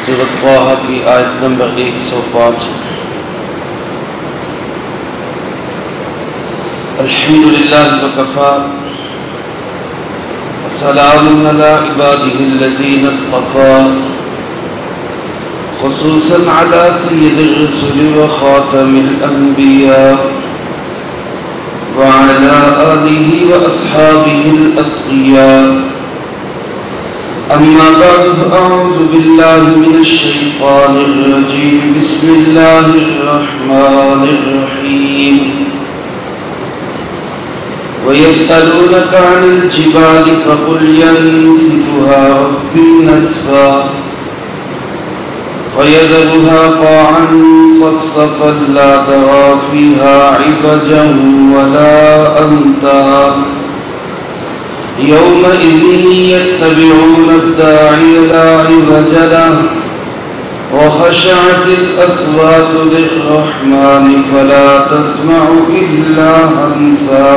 سورۃ طٰہٰ کی آیت نمبر 105۔ الحمدللہ وکفیٰ وسلام علی عبادہ الذین اصطفیٰ، خصوصاً علی سید الرسل وخاتم الانبیاء وعلی آلہ واصحابہ الاتقیاء۔ اما بعد فاعوذ باللہ من الشیطان الرجیم، بسم اللہ الرحمن الرحیم۔ وَيَسْأَلُونَكَ عَنِ الْجِبَالِ فَقُلْ يَنسِفُهَا رَبِّي نَسْفًا فَيَذَرُهَا قَاعًا صَفْصَفًا لَا تَرَىٰ فِيهَا عِوَجًا وَلَا أَمْتًا يَوْمَئِذٍ يَتَّبِعُونَ الدَّاعِيَ لَا عِوَجَ لَهُ وَخَشَعَتِ الْأَصْوَاتُ لِلرَّحْمَنِ فَلَا تَسْمَعُ إِلَّا هَمْسًا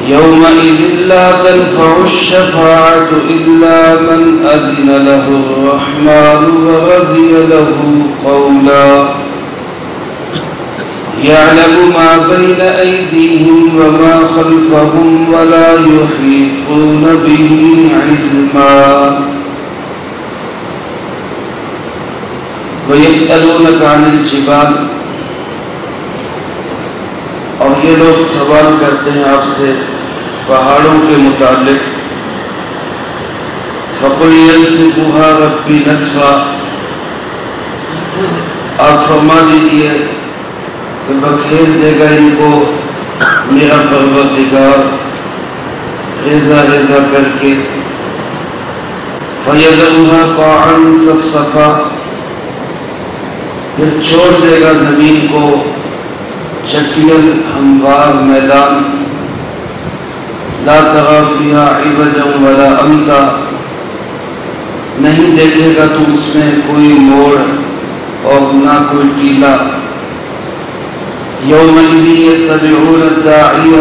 يومئذ لا تنفع الشفاعة إلا من أذن له الرحمن ورضي له قولا يعلم ما بين أيديهم وما خلفهم ولا يحيطون به علما ويسألونك عن الجبال، اور یہ لوگ سوال کرتے ہیں آپ سے پہاڑوں کے متعلق۔ فَقُلْ يَنسِفُهَا رَبِّي نَسْفًا، آپ فرما دیجئے کہ بکھیر دے گا ان کو میرا پروردگار ریزہ ریزہ کر کے۔ فَيَذَرُهَا قَاعًا صَفْصَفًا، پھر چھوڑ دے گا زمین کو چٹیل ہموار میدان۔ لا ترى فيها عوجا ولا امتا، نہیں دیکھے گا تو اس میں کوئی موڑ اور نہ کوئی ٹیلا۔ یومئذ یتبعون الداعی،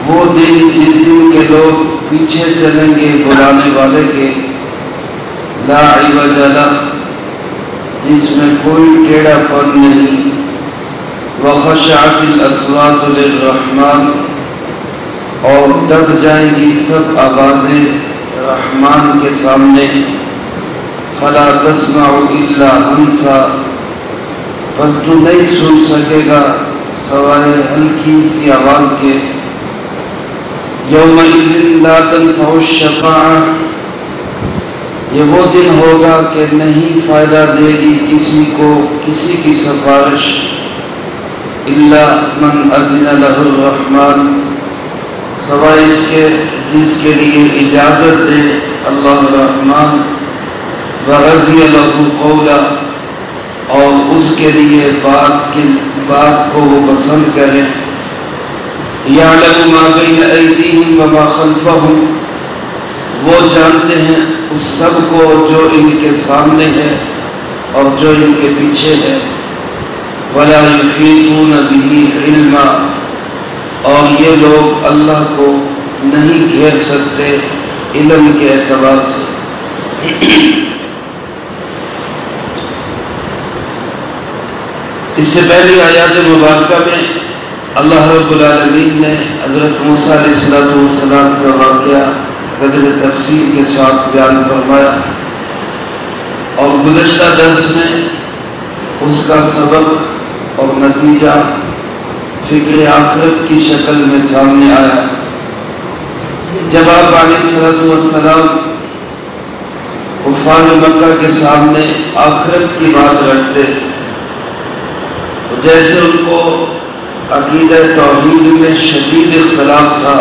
وہ دن جس دن کے لوگ پیچھے چلیں گے بلانے والے کے۔ لا عوج لہ، جس میں کوئی ٹیڑھا پن نہیں۔ وخشعت الاصوات للرحمن، اور دب جائیں گی سب آوازیں رحمان کے سامنے۔ فلا تسمع الا ہمسا، پس تو نہیں سن سکے گا سوائے ہلکی سی آواز کے۔ یومئذ لا تنفع الشفاعہ، یہ وہ دن ہوگا کہ نہیں فائدہ دے گی کسی کو کسی کی سفارش۔ الا من اذن له الرحمن، سوائے اس کے جس کے لیے اجازت دے اللہ الرحمن۔ ورضی له قولا، اور اس کے لیے بات کو وہ پسند کریں۔ یعلم ما بین ایدیہم وما خلفہم، وہ جانتے ہیں اس سب کو جو ان کے سامنے ہے اور جو ان کے پیچھے ہے۔ ولا یحیطون بہ علما، اور یہ لوگ اللہ کو نہیں گھیر سکتے علم کے اعتبار سے۔ اس سے پہلی آیات مبارکہ میں اللہ رب العالمین نے حضرت موسیٰ علیہ السلام کا واقعہ قدر تفصیل کے ساتھ بیان فرمایا، اور گزشتہ درس میں اس کا سبق اور نتیجہ فکر آخرت کی شکل میں سامنے آیا۔ جب آپ علیہ السلام کفار مکہ کے سامنے آخرت کی بات رکھتے، جیسے ان کو عقیدہ توحید میں شدید اختلاف تھا،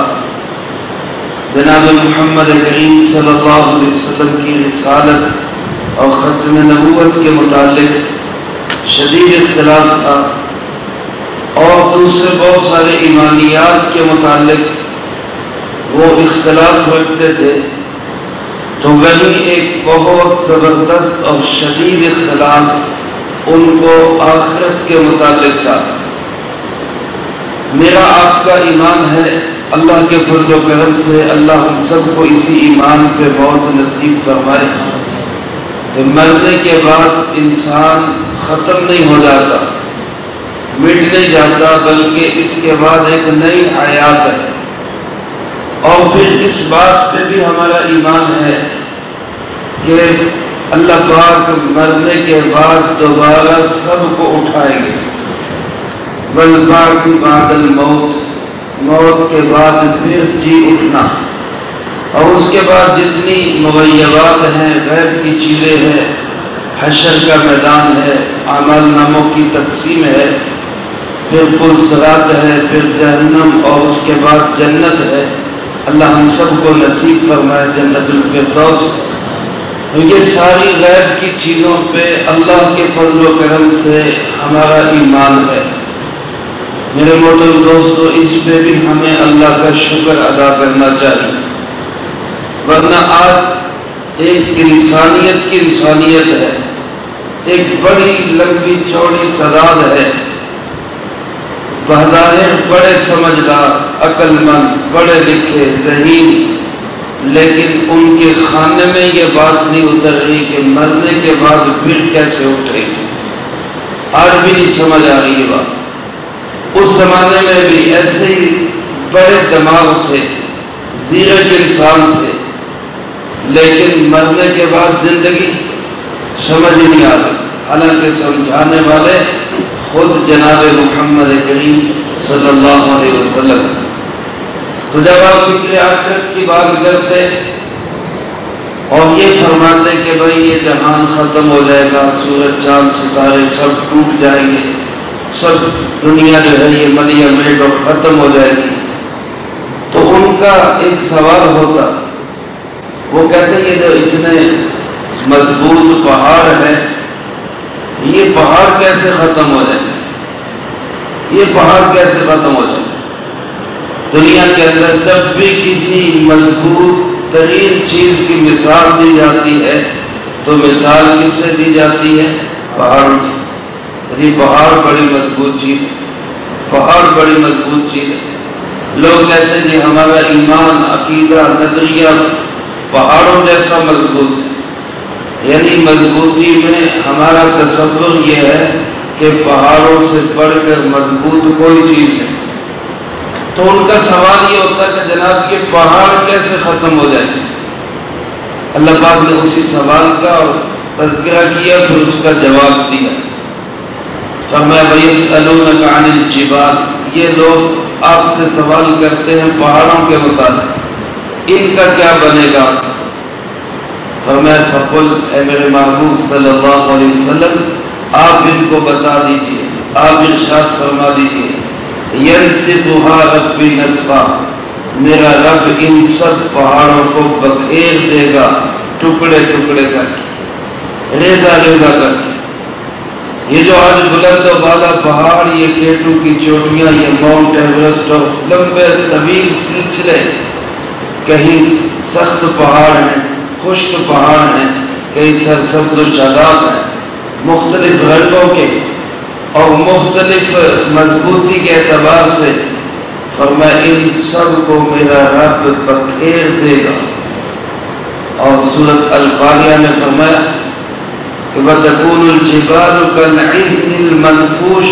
جناب محمد کریم صلی اللہ علیہ وسلم کی رسالت اور ختم نبوت کے متعلق شدید اختلاف تھا، اور دوسرے بہت سارے ایمانیات کے متعلق وہ اختلاف رکھتے تھے، تو وہیں ایک بہت زبردست اور شدید اختلاف ان کو آخرت کے متعلق تھا۔ میرا آپ کا ایمان ہے اللہ کے فضل و کرم سے اللہ ہم سب کو اسی ایمان پہ موت نصیب فرمائے کہ مرنے کے بعد انسان ختم نہیں ہو جاتا، مٹ نہیں جاتا، بلکہ اس کے بعد ایک نئی حیات ہے۔ اور پھر اس بات پہ بھی ہمارا ایمان ہے کہ اللہ پاک مرنے کے بعد دوبارہ سب کو اٹھائیں گے، والبعث بعد الموت، موت کے بعد پھر جی اٹھنا، اور اس کے بعد جتنی مغیبات ہیں، غیب کی چیزیں ہیں، حشر کا میدان ہے، اعمال ناموں کی تقسیم ہے، پھر پل صراط ہے، پھر جہنم، اور اس کے بعد جنت ہے۔ اللہ ہم سب کو نصیب فرمائے جنت الفردوس۔ یہ ساری غیب کی چیزوں پہ اللہ کے فضل و کرم سے ہمارا ایمان ہے۔ میرے محترم دوستو، اس پہ بھی ہمیں اللہ کا شکر ادا کرنا چاہیے، ورنہ آج ایک انسانیت کی انسانیت ہے، ایک بڑی لمبی چوڑی تعداد ہے، بظاہر بڑے سمجھدار، عقل مند، پڑھے لکھے، ذہین، لیکن ان کے خانے میں یہ بات نہیں اتر رہی کہ مرنے کے بعد پھر کیسے اٹھے گی۔ آج بھی نہیں سمجھ آ رہی یہ بات۔ اس زمانے میں بھی ایسے ہی بڑے دماغ تھے، زیرک انسان تھے، لیکن مرنے کے بعد زندگی سمجھ نہیں آ رہی، حالانکہ سمجھانے والے خود جناب محمد کریم صلی اللہ علیہ وسلم۔ تو جب آپ فکر آخرت کی بات کرتے اور یہ فرماتے کہ بھائی یہ جہان ختم ہو جائے گا، سورج چاند ستارے سب ٹوٹ جائیں گے، سب دنیا جو ہے یہ ملیا میٹ اور ختم ہو جائے گی، تو ان کا ایک سوال ہوتا، وہ کہتے یہ جو اتنے مضبوط پہاڑ ہے، یہ پہاڑ کیسے ختم ہو جائیں گے؟ یہ پہاڑ کیسے ختم ہو جائیں گے؟ دنیا کے اندر جب بھی کسی مضبوط ترین چیز کی مثال دی جاتی ہے تو مثال کس سے دی جاتی ہے؟ پہاڑ سے۔ جی پہاڑ بڑی مضبوط چیز ہے، پہاڑ بڑی مضبوط چیز ہے۔ لوگ کہتے ہیں جی ہمارا ایمان، عقیدہ، نظریہ پہاڑوں جیسا مضبوط ہے، یعنی مضبوطی میں ہمارا تصور یہ ہے کہ پہاڑوں سے بڑھ کر مضبوط کوئی چیز نہیں۔ تو ان کا سوال یہ ہوتا ہے کہ جناب یہ پہاڑ کیسے ختم ہو جائیں گے؟ اللہ پاک نے اسی سوال کا تذکرہ کیا، پھر اس کا جواب دیا۔ فرمایا وَيَسْأَلُونَكَ عَنِ الْجِبَالِ، یہ لوگ آپ سے سوال کرتے ہیں پہاڑوں کے متعلق، ان کا کیا بنے گا؟ فرمایا فَقُلْ، اے میرے محبوب صلی اللہ علیہ وسلم آپ ان کو بتا دیجئے، آپ ارشاد فرما دیجئے يَنْسِفُهَا رَبِّ نَسْفًا، میرا رب ان سب پہاڑوں کو بکھیر دے گا، ٹکڑے ٹکڑے کر کے، ریزہ ریزہ کر کے۔ یہ جو آج بلند و بالا پہاڑ، یہ کیٹو کی چوٹیاں، یہ ماؤنٹ ایورسٹ اور لمبے طویل سلسلے، کہیں سخت پہاڑ ہیں، خشک پہاڑ ہیں، کہیں سرسبز و شاداب ہیں، مختلف رنگوں کے اور مختلف مضبوطی کے اعتبار سے، فرمایا ان سب کو میرا رب بکھیر دے گا۔ اور سورۃ القاریہ میں فرمایا کہ وَتَكُونُ الْجِبَالُ كَالْعِهْنِ الْمَنْفُوشِ،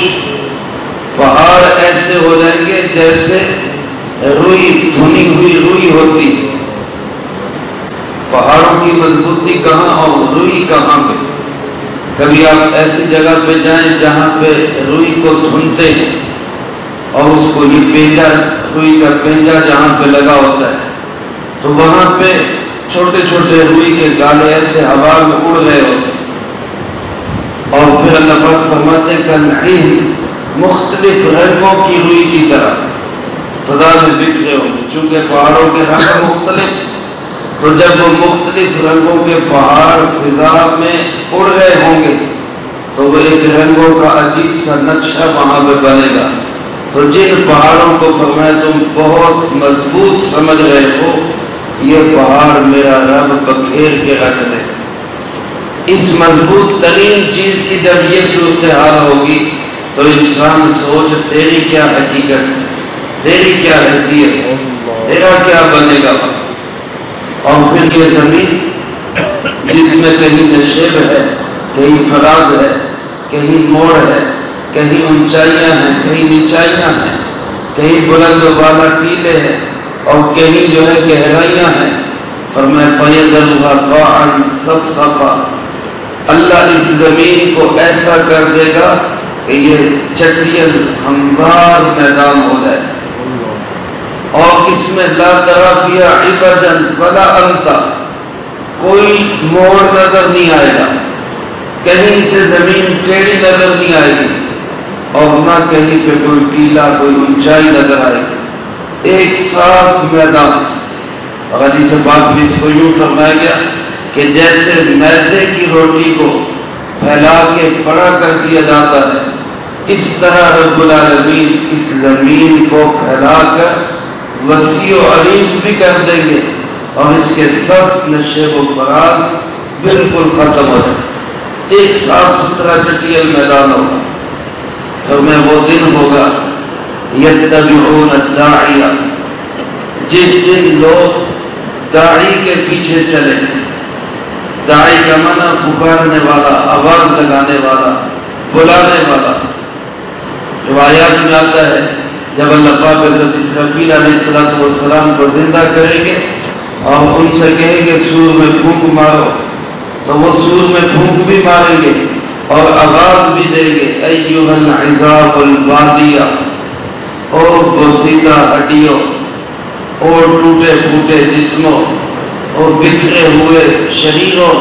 پہاڑ ایسے ہو جائیں گے جیسے روئی، دھنی ہوئی روئی ہوتی۔ پہاڑوں کی مضبوطی کہاں اور روئی کہاں پہ؟ کبھی آپ ایسی جگہ پہ جائیں جہاں پہ روئی کو دھنتے ہیں اور اس کو یہ پینجا، روئی کا پینجا جہاں پہ لگا ہوتا ہے، تو وہاں پہ چھوٹے چھوٹے روئی کے گالے ایسے ہوا میں اڑ رہے ہوتے ہیں، اور پھر اللہ پاک فرماتے ہیں کالعہن، مختلف رنگوں کی روئی کی طرح فضا میں بکھرے ہوں گے، چونکہ پہاڑوں کے رنگ مختلف، تو جب وہ مختلف رنگوں کے پہاڑ فضا میں اڑ رہے ہوں گے تو وہ ایک رنگوں کا عجیب سا نقشہ وہاں پہ بنے گا۔ تو جن پہاڑوں کو فرمایا تم بہت مضبوط سمجھ رہے ہو، یہ پہاڑ میرا رب بکھیر کے رکھ دے۔ اس مضبوط ترین چیز کی جب یہ صورتحال ہوگی تو انسان سوچ تیری کیا حقیقت ہے، تیری کیا حیثیت ہے، تیرا کیا بنے گا؟ اور پھر یہ زمین جس میں کہیں نشیب ہے، کہیں فراز ہے، کہیں موڑ ہے، کہیں اونچائیاں ہیں، کہیں نیچائیاں ہیں، کہیں بلند و بالا ٹیلے ہیں اور کہیں جو ہے گہرائیاں ہیں، فرمایا فَيَذَرُهَا قَاعًا صَفْصَفًا، اللہ اس زمین کو ایسا کر دے گا کہ یہ چٹیل ہموار میدان ہو جائے، اور اس میں لا تری فیہا عوجا ولا امتا، کوئی موڑ نظر نہیں آئے گا، کہیں سے زمین ٹیڑھی نظر نہیں آئے گی، اور نہ کہیں پہ کوئی ٹیلا، کوئی اونچائی نظر آئے گی، ایک صاف میدان۔ اور حدیث پاک میں اس کو یوں فرمایا گیا کہ جیسے میدے کی روٹی کو پھیلا کے بڑا کر دیا جاتا ہے، اس طرح رب العالمین اس زمین کو پھیلا کر وسیع و عریض بھی کر دیں گے، اور اس کے سب نشیب و فراز بالکل ختم ہو جائے، ایک صاف ستھرا چٹیل میدان ہوگا۔ فرمایا وہ دن ہوگا یتبعون الداعی، جس دن لوگ داعی کے پیچھے چلیں گے۔ داعی کا معنی پکارنے والا، آواز لگانے والا، بلانے والا۔ روایات میں آتا ہے جب اللہ پاک حضرت اسرافیل علیہ السلام کو زندہ کریں گے اور ان سے کہیں گے سور میں پھونک مارو، تو وہ سور میں پھونک بھی ماریں گے اور آواز بھی دیں گے، ایھا العظام البالیہ، او بوسیدہ ہڈیوں، اور ٹوٹے پھوٹے جسموں، اور بکھرے ہوئے شریروں،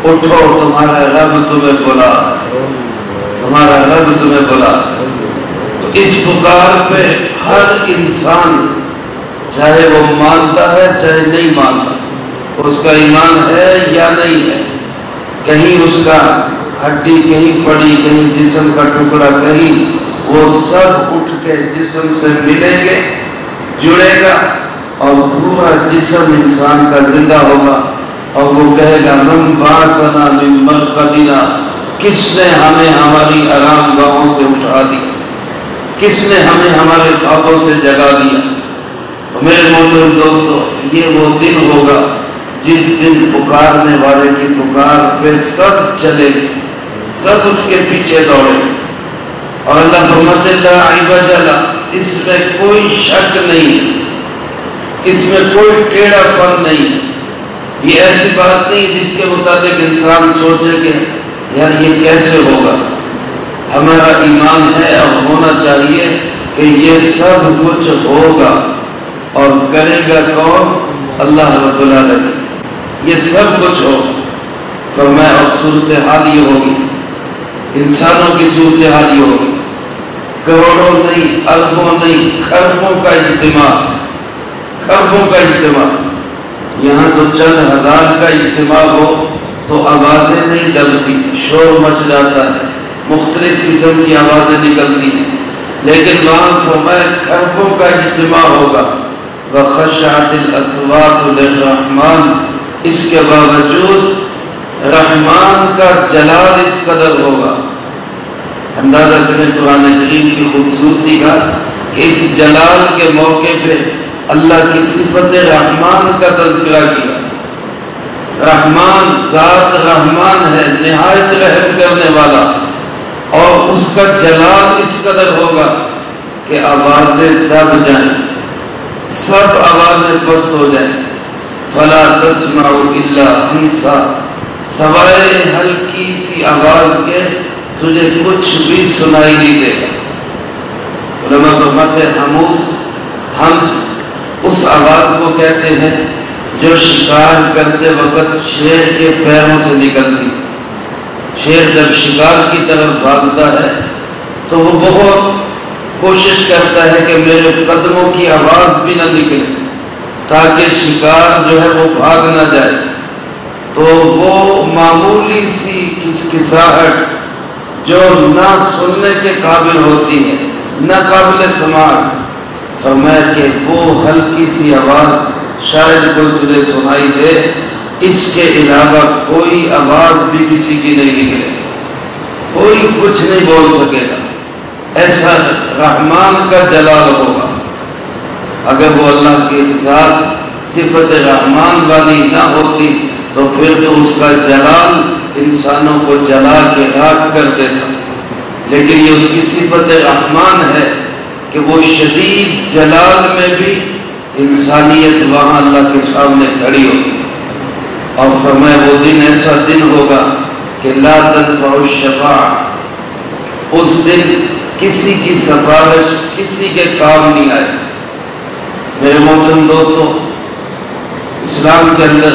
اٹھو تمہارا رب تمہیں بلا، تمہارا رب تمہیں بلا۔ تو اس پکار پہ ہر انسان، چاہے وہ مانتا ہے چاہے نہیں مانتا، اس کا ایمان ہے یا نہیں ہے، کہیں اس کا ہڈی کہیں پڑی، کہیں جسم کا ٹکڑا کہیں، وہ سب اٹھ کے جسم سے ملیں گے، جڑے گا، اور پورا جسم انسان کا زندہ ہوگا، اور وہ کہے گا من بعثنا من مرقدنا، کس نے ہمیں ہماری آرام گاہوں سے اٹھا دیا، کس نے ہمیں ہمارے خوابوں سے جگا دیا۔ میرے محترم دوستو، یہ وہ دن ہوگا جس دن پکارنے والے کی پکار پہ سب چلے گے، سب اس کے پیچھے دوڑیں گے، اور اللہ فرماتے لا عوج لہ، اس میں کوئی شک نہیں، اس میں کوئی ٹیڑھا پن نہیں۔ یہ ایسی بات نہیں جس کے متعلق انسان سوچے کہ یار یہ کیسے ہوگا۔ ہمارا ایمان ہے اور ہونا چاہیے کہ یہ سب کچھ ہوگا، اور کرے گا کون؟ اللہ رب العالمین، یہ سب کچھ ہوگا۔ فرمایا اور صورتحال یہ ہوگی، انسانوں کی صورتحال یہ ہوگی، کروڑوں نہیں، اربوں نہیں، کھربوں کا اجتماع، کھربوں کا اجتماع۔ یہاں تو چند ہزار کا اجتماع ہو تو آوازیں نہیں دبتی، شور مچ جاتا ہے، مختلف قسم کی آوازیں نکلتی ہیں، لیکن وہاں فرمایا کھربوں کا اجتماع ہوگا، وَخَشَعَتِ الْأَصْوَاتُ لِلرَّحْمَنِ، اس کے باوجود رحمان کا جلال اس قدر ہوگا۔ اندازہ کریں قرآن کریم کی خوبصورتی کا کہ اس جلال کے موقع پہ اللہ کی صفت رحمان کا تذکرہ کیا۔ رحمان ذات رحمان ہے، نہایت رحم کرنے والا، اور اس کا جلال اس قدر ہوگا کہ آوازیں دب جائیں، سب آوازیں پست ہو جائیں، فلا تسمع الا ہمسا، سوائے ہلکی سی آواز کے تجھے کچھ بھی سنائی نہیں دے گا۔ علماء فرماتے ہیں ہموس، ہمس اس آواز کو کہتے ہیں جو شکار کرتے وقت شیر کے پیروں سے نکلتی۔ شیر جب شکار کی طرف بھاگتا ہے تو وہ بہت کوشش کرتا ہے کہ میرے قدموں کی آواز بھی نہ نکلے تاکہ شکار جو ہے وہ بھاگ نہ جائے، تو وہ معمولی سی کسکساہٹ جو نہ سننے کے قابل ہوتی ہے، نہ قابل سماعت، فرمایا کہ وہ ہلکی سی آواز شاید کوئی تجھے سنائی دے، اس کے علاوہ کوئی آواز بھی کسی کی نہیں نکلے، کوئی کچھ نہیں بول سکے گا۔ ایسا رحمان کا جلال ہوگا، اگر وہ اللہ کی ذات صفت رحمان والی نہ ہوتی تو پھر تو اس کا جلال انسانوں کو جلا کے راکھ کر دیتا، لیکن یہ اس کی صفت رحمان ہے کہ وہ شدید جلال میں بھی انسانیت وہاں اللہ کے سامنے کھڑی ہوگی۔ اور فرمایا وہ دن ایسا دن ہوگا کہ لا تنفع الشفاعہ، اس دن کسی کی سفارش کسی کے کام نہیں آئے۔ میرے محترم دوستو، اسلام کے اندر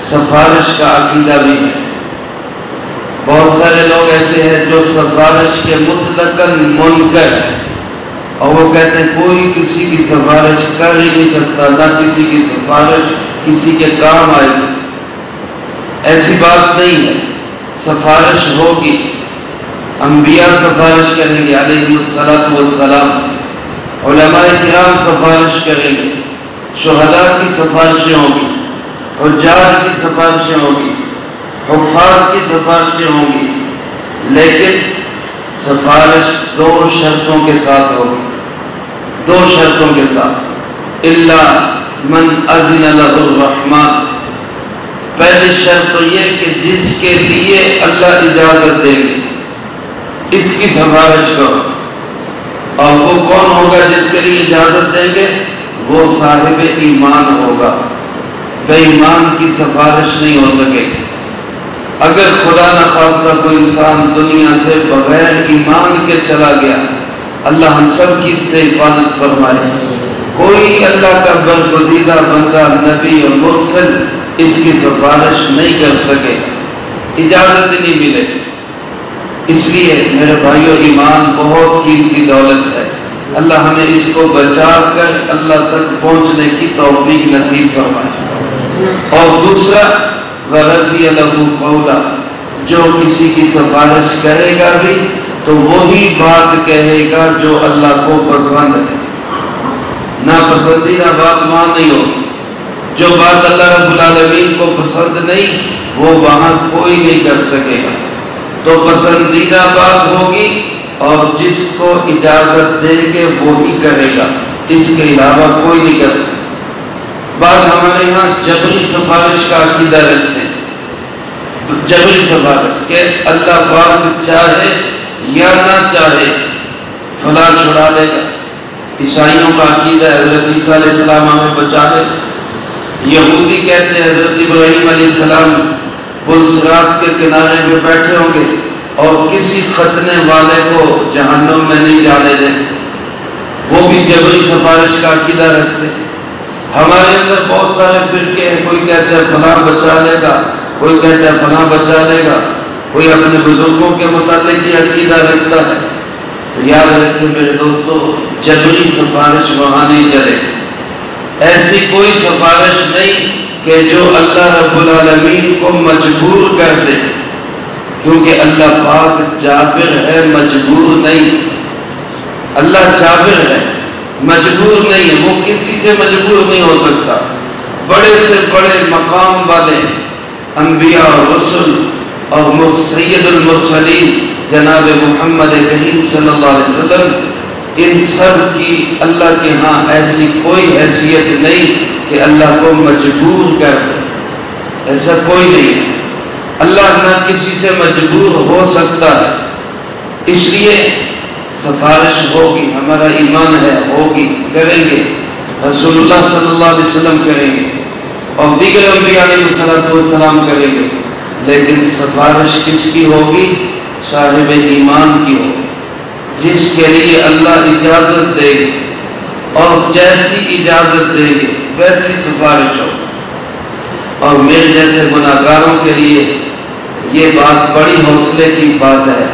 سفارش کا عقیدہ بھی ہے۔ بہت سارے لوگ ایسے ہیں جو سفارش کے مطلقاً منکر ہیں، اور وہ کہتے ہیں کوئی کسی کی سفارش کر ہی نہیں سکتا، نہ کسی کی سفارش کسی کے کام آئے گی۔ ایسی بات نہیں ہے، سفارش ہوگی، انبیاء سفارش کریں گے علیہ السلام، علماء کرام سفارش کریں گے، شہداء کی سفارشیں ہوں گی، حجاج کی سفارشیں ہوں گی، حفاظ کی سفارشیں ہوں گی، لیکن سفارش دو شرطوں کے ساتھ ہوگی، دو شرطوں کے ساتھ۔ الا من اذن له الرحمن، پہلی شرط تو یہ کہ جس کے لیے اللہ اجازت دیں گے اس کی سفارش کرو، اور وہ کون ہوگا جس کے لیے اجازت دیں گے؟ وہ صاحب ایمان ہوگا، بے ایمان کی سفارش نہیں ہو سکے گی۔ اگر خدا نخواستہ کوئی انسان دنیا سے بغیر ایمان کے چلا گیا، اللہ ہم سب کی اس سے حفاظت فرمائے، کوئی اللہ کا برگزیدہ بندہ نبی اور مرسل اس کی سفارش نہیں کر سکے، اجازت نہیں ملے گی۔ اس لیے میرے بھائیو، ایمان بہت قیمتی دولت ہے، اللہ ہمیں اس کو بچا کر اللہ تک پہنچنے کی توفیق نصیب فرمائے۔ اور دوسرا وَرَضِيَ لَهُ قَوْلًا، جو کسی کی سفارش کرے گا بھی تو وہی بات کہے گا جو اللہ کو پسند ہے، ناپسندیدہ بات وہاں نہیں ہوگی۔ جو بات اللہ رب العالمین کو پسند نہیں وہ وہاں کوئی نہیں کر سکے گا، تو پسندیدہ بات ہوگی اور جس کو اجازت دے گے وہی کرے گا، اس کے علاوہ کوئی نہیں کر سکتا۔ بعض ہمارے یہاں جبری سفارش کا عقیدہ رکھتے ہیں، جبری سفارش کہ اللہ پاک چاہے یا نہ چاہے فلاں چھڑا دے گا۔ عیسائیوں کا عقیدہ ہے حضرت عیسیٰ علیہ السلام ہمیں بچا دے گا۔ یہودی کہتے ہیں حضرت ابراہیم علیہ السلام پل صراط کے کنارے پہ بیٹھے ہوں گے اور کسی ختنے والے کو جہنم میں نہیں جانے دیں گے، وہ بھی جبری سفارش کا عقیدہ رکھتے ہیں۔ ہمارے اندر بہت سارے فرقے ہیں، کوئی کہتا ہے فلاں بچا لے گا، کوئی کہتا ہے فلاں بچا لے گا، کوئی اپنے بزرگوں کے متعلق یہ عقیدہ رکھتا ہے۔ تو یاد رکھیں میرے دوستو، جبری سفارش وہاں نہیں چلے گی۔ ایسی کوئی سفارش نہیں کہ جو اللہ رب العالمین کو مجبور کر دے، کیونکہ اللہ پاک جابر ہے، مجبور نہیں۔ اللہ جابر ہے، مجبور نہیں ہے، وہ کسی سے مجبور نہیں ہو سکتا۔ بڑے سے بڑے مقام والے انبیاء اور رسل اور سید المرسلین جناب محمد کریم صلی اللہ علیہ وسلم، ان سب کی اللہ کے ہاں ایسی کوئی حیثیت نہیں کہ اللہ کو مجبور کر دے، ایسا کوئی نہیں ہے۔ اللہ نہ کسی سے مجبور ہو سکتا ہے، اس لیے سفارش ہوگی، ہمارا ایمان ہے ہوگی، کریں گے، رسول اللہ صلی اللہ علیہ وسلم کریں گے اور دیگر انبیاء علیہ السلام کریں گے، لیکن سفارش کس کی ہوگی؟ صاحب ایمان کی ہوگی، جس کے لیے اللہ اجازت دے گی، اور جیسی اجازت دے گی ویسی سفارش ہو۔ اور میرے جیسے گناہگاروں کے لیے یہ بات بڑی حوصلے کی بات ہے،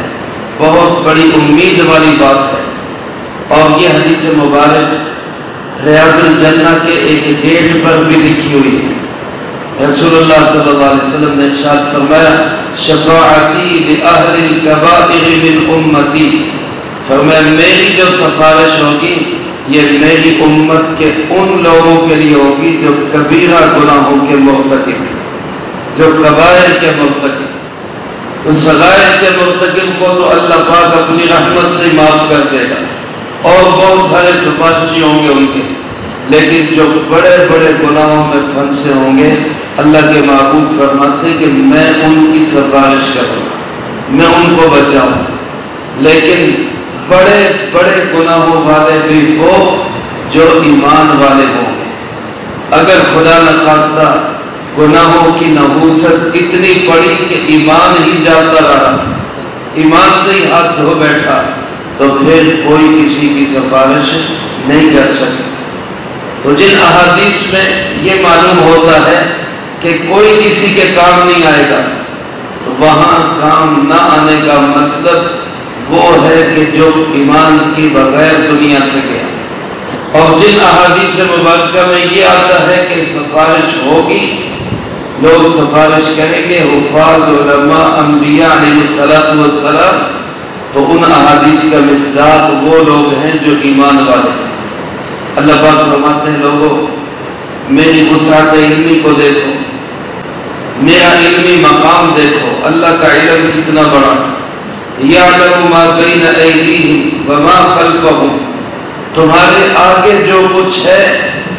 بہت بڑی امید والی بات ہے۔ اور یہ حدیث مبارک ریاض الجنہ کے ایک گیٹ پر بھی لکھی ہوئی ہے۔ رسول اللہ صلی اللہ علیہ وسلم نے ارشاد فرمایا، شفاعتی لأہل الکبائر من امتی، فرمایا میری جو سفارش ہوگی یہ میری امت کے ان لوگوں کے لیے ہوگی جو کبیرہ گناہوں کے مرتکب ہیں، جو کبائر کے مرتکب ہیں۔ تو صغائر کے مرتکب کو تو اللہ پاک اپنی رحمت سے معاف کر دے گا، اور بہت سارے سفارشی ہوں گے ان کے، لیکن جو بڑے بڑے گناہوں میں پھنسے ہوں گے اللہ کے معبود فرماتے ہیں کہ میں ان کی سفارش کروں، میں ان کو بچاؤں۔ لیکن بڑے بڑے گناہوں والے بھی وہ جو ایمان والے ہوں گے۔ اگر خدا نخواستہ گناہوں کی نحوست اتنی پڑی کہ ایمان ہی جاتا رہا، ایمان سے ہی ہاتھ دھو بیٹھا، تو پھر کوئی کسی کی سفارش نہیں کر سکتا۔ تو جن احادیث میں یہ معلوم ہوتا ہے کہ کوئی کسی کے کام نہیں آئے گا، تو وہاں کام نہ آنے کا مطلب وہ ہے کہ جو ایمان کی بغیر دنیا سے گیا۔ اور جن احادیث مبارکہ میں یہ آتا ہے کہ سفارش ہوگی، لوگ سفارش کریں گے، حفاظ علماء انبیاء علیہ السلام، تو ان احادیث کا مصداق وہ لوگ ہیں جو ایمان والے ہیں۔ اللہ پاک فرماتے ہیں لوگوں میری وسعت علمی کو دیکھو، میرا علمی مقام دیکھو، اللہ کا علم کتنا بڑا، یعلم ما بین ایدیہم وما خلفہم، تمہارے آگے جو کچھ ہے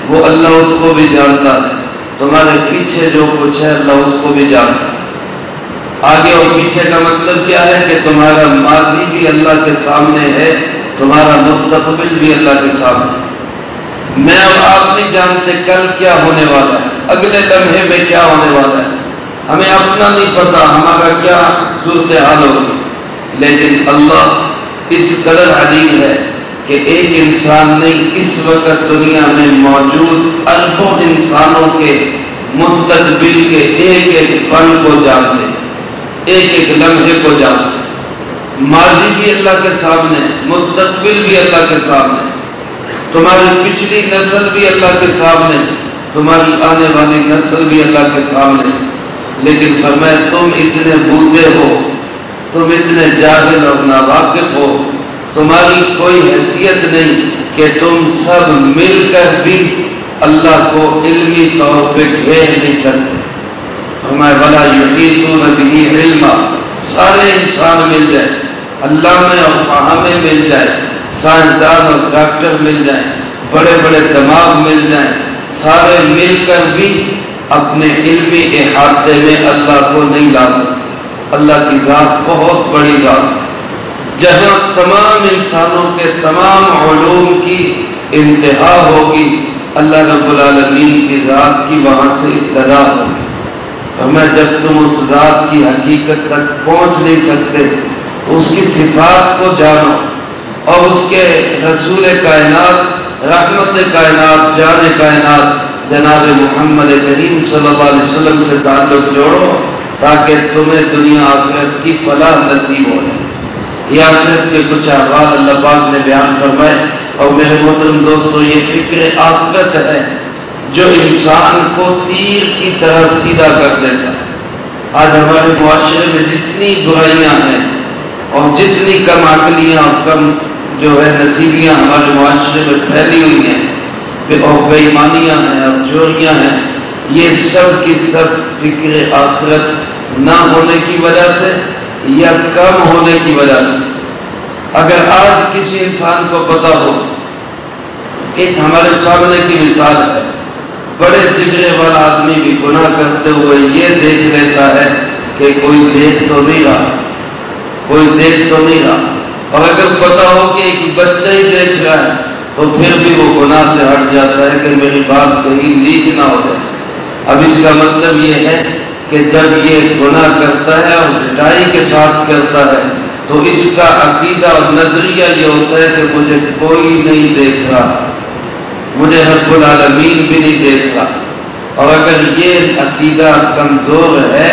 وہ اللہ اس کو بھی جانتا ہے، تمہارے پیچھے جو کچھ ہے اللہ اس کو بھی جانتا ہے۔ آگے اور پیچھے کا مطلب کیا ہے کہ تمہارا ماضی بھی اللہ کے سامنے ہے، تمہارا مستقبل بھی اللہ کے سامنے ہے۔ میں اور آپ نہیں جانتے کل کیا ہونے والا ہے، اگلے لمحے میں کیا ہونے والا ہے، ہمیں اپنا نہیں پتا ہمارا کیا صورتحال ہوگی، لیکن اللہ اس قدر علیم ہے کہ ایک انسان نہیں، اس وقت دنیا میں موجود اربوں انسانوں کے مستقبل کے ایک ایک پل کو جانتے ہیں، ایک ایک لمحے کو جانتے ہیں۔ ماضی بھی اللہ کے سامنے ہے، مستقبل بھی اللہ کے سامنے ہے، تمہاری پچھلی نسل بھی اللہ کے سامنے، تمہاری آنے والی نسل بھی اللہ کے سامنے، لیکن فرمایا تم اتنے بوڑھے ہو، تم اتنے جاہل اور ناواقف ہو، تمہاری کوئی حیثیت نہیں کہ تم سب مل کر بھی اللہ کو علمی طور پہ گھیر نہیں سکتے۔ فرمایا وَلَا يُحِيطُونَ بِهِ عِلْمًا، سارے انسان مل جائے، علامے اور فہامے مل جائے، سائنسدان اور ڈاکٹر مل جائیں، بڑے بڑے دماغ مل جائیں، سارے مل کر بھی اپنے علمی احاطے میں اللہ کو نہیں لا سکتے۔ اللہ کی ذات بہت بڑی ذات ہے، جہاں تمام انسانوں کے تمام علوم کی انتہا ہوگی، اللہ رب العالمین کی ذات کی وہاں سے ابتدا ہوگی۔ ہمیں جب تم اس ذات کی حقیقت تک پہنچ نہیں سکتے تو اس کی صفات کو جانو، اور اس کے رسول کائنات، رحمت کائنات، جان کائنات جناب محمد کریم صلی اللہ علیہ وسلم سے تعلق جوڑو، تاکہ تمہیں دنیا آخرت کی فلاح نصیب ہو جائے۔ یہ آخرت کے کچھ احوال اللہ پاک نے بیان فرمائے، اور میرے محترم دوستو یہ فکر آخرت ہے جو انسان کو تیر کی طرح سیدھا کر دیتا ہے۔ آج ہمارے معاشرے میں جتنی برائیاں ہیں اور جتنی کم عقلیاں اور کم جو ہے نصیبیاں ہمارے معاشرے میں پھیلی ہوئی ہیں، اور بے ایمانیاں ہیں اور چوریاں ہیں، یہ سب کی سب فکر آخرت نہ ہونے کی وجہ سے یا کم ہونے کی وجہ سے۔ اگر آج کسی انسان کو پتا ہو، ایک ہمارے سامنے کی مثال ہے، بڑے جگرے والا آدمی بھی گناہ کرتے ہوئے یہ دیکھ لیتا ہے کہ کوئی دیکھ تو نہیں رہا، کوئی دیکھ تو نہیں رہا، اور اگر پتا ہو کہ ایک بچہ ہی دیکھ رہا ہے تو پھر بھی وہ گناہ سے ہٹ جاتا ہے کہ میری بات کہیں لیک نہ ہو جائے۔ اب اس کا مطلب یہ ہے کہ جب یہ گناہ کرتا ہے اور ڈٹائی کے ساتھ کرتا ہے تو اس کا عقیدہ اور نظریہ یہ ہوتا ہے کہ مجھے کوئی نہیں دیکھ رہا، مجھے رب العالمین بھی نہیں دیکھ رہا۔ اور اگر یہ عقیدہ کمزور ہے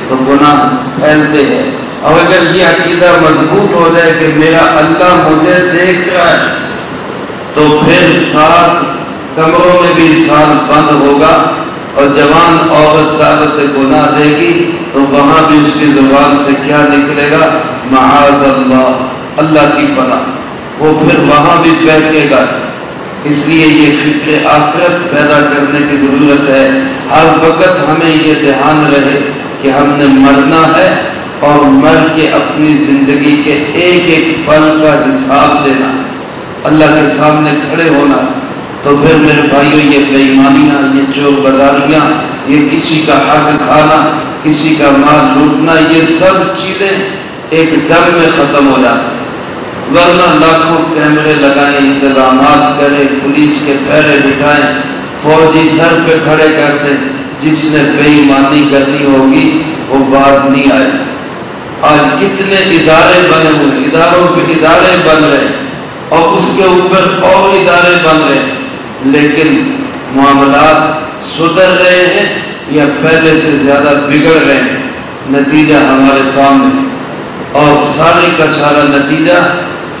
تو گناہ پھیلتے ہیں، اور اگر یہ عقیدہ مضبوط ہو جائے کہ میرا اللہ مجھے دیکھ رہا ہے تو پھر 7 کمروں میں بھی انسان بند ہوگا، اور جوان عورت دعوت گناہ دے گی تو وہاں بھی اس کی زبان سے کیا نکلے گا؟ معاذ اللہ، اللہ کی پناہ، وہ پھر وہاں بھی بہکے گا۔ اس لیے یہ فکر آخرت پیدا کرنے کی ضرورت ہے۔ ہر وقت ہمیں یہ دھیان رہے کہ ہم نے مرنا ہے، اور مر کے اپنی زندگی کے ایک ایک پل کا حساب دینا ہے، اللہ کے سامنے کھڑے ہونا ہے۔ تو پھر میرے بھائیوں یہ بے ایمانیاں، یہ چور بازاریاں، یہ کسی کا حق کھانا، کسی کا مال لوٹنا، یہ سب چیزیں ایک دم میں ختم ہو جاتی ہیں۔ ورنہ لاکھوں کیمرے لگائیں، انتظامات کریں، پولیس کے پہرے بٹھائیں، فوجی سر پہ کھڑے کر دیں، جس نے بے ایمانی کرنی ہوگی وہ باز نہیں آئے۔ آج کتنے ادارے بنے ہوئے، اداروں پہ ادارے بن رہے ہیں اور اس کے اوپر اور ادارے بن رہے ہیں، لیکن معاملات سدھر رہے ہیں یا پہلے سے زیادہ بگڑ رہے ہیں؟ نتیجہ ہمارے سامنے، اور سارے کا سارا نتیجہ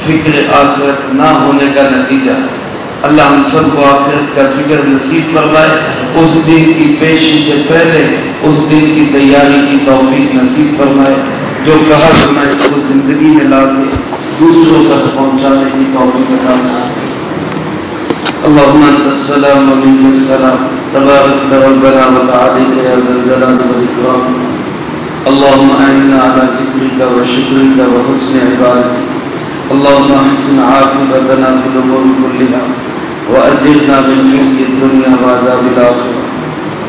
فکر آخرت نہ ہونے کا نتیجہ۔ اللہ ہم سب کو آخرت کا فکر نصیب فرمائے، اس دن کی پیشی سے پہلے اس دن کی تیاری کی توفیق نصیب فرمائے، جو کہا میں اس کو زندگی میں لا کے دوسروں تک پہنچانے کی توفیق عطا فرمائے۔ اللهم انت السلام ومنك السلام تبارك ربنا وتعالى يا ذا الجلال والاكرام۔ اللهم اعنا على ذكرك وشكرك وحسن عبادتك۔ اللهم احسن عاقبتنا في الامور كلها واجرنا من خزي الدنيا وعذاب الاخره۔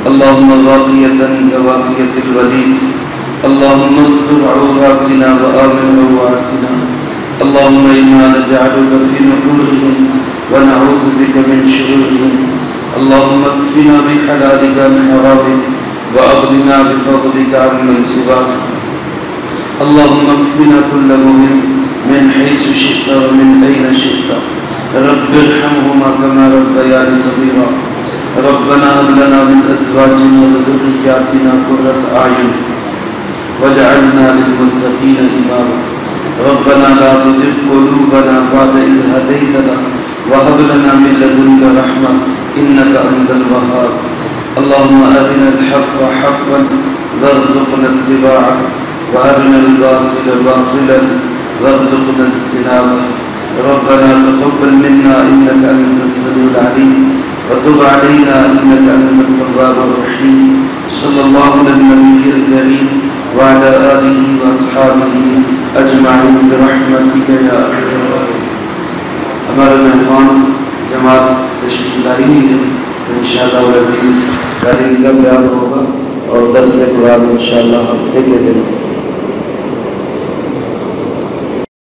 اللهم واقية كواقية الوليد، اللهم استر عوراتنا وآمن روعاتنا، اللهم انا نجعلك في نحورهم ونعوذ بك من شرورهم، اللهم اكفنا بحلالك عن حرامك واغننا بفضلك عمن سواك، اللهم اكفنا كل مهم من حيث شئت ومن اين شئت، رب ارحمهما كما ربياني صغيرا، ربنا هب لنا من ازواجنا وذرياتنا قرة اعين واجعلنا للمتقين اماما، ربنا لا تزغ قلوبنا بعد إذ هديتنا وهب لنا من لدنك رحمة إنك أنت الوهاب، اللهم أرنا الحق حقا وارزقنا اتباعه وأرنا الباطل باطلا وارزقنا اجتنابه، ربنا تقبل منا إنك أنت السميع العليم وتب علينا إنك أنت التواب الرحيم، صلى الله على النبي الكريم وعلى آله وأصحابه أجمعين برحمتك يا أرحم الراحمين۔ ہمارے مہمان جماعت تشریف لائی ہے، تو انشاءاللہ العزیز تعلیم کا بیان ہوگا اور درس قرآن انشاءاللہ ہفتے کے دن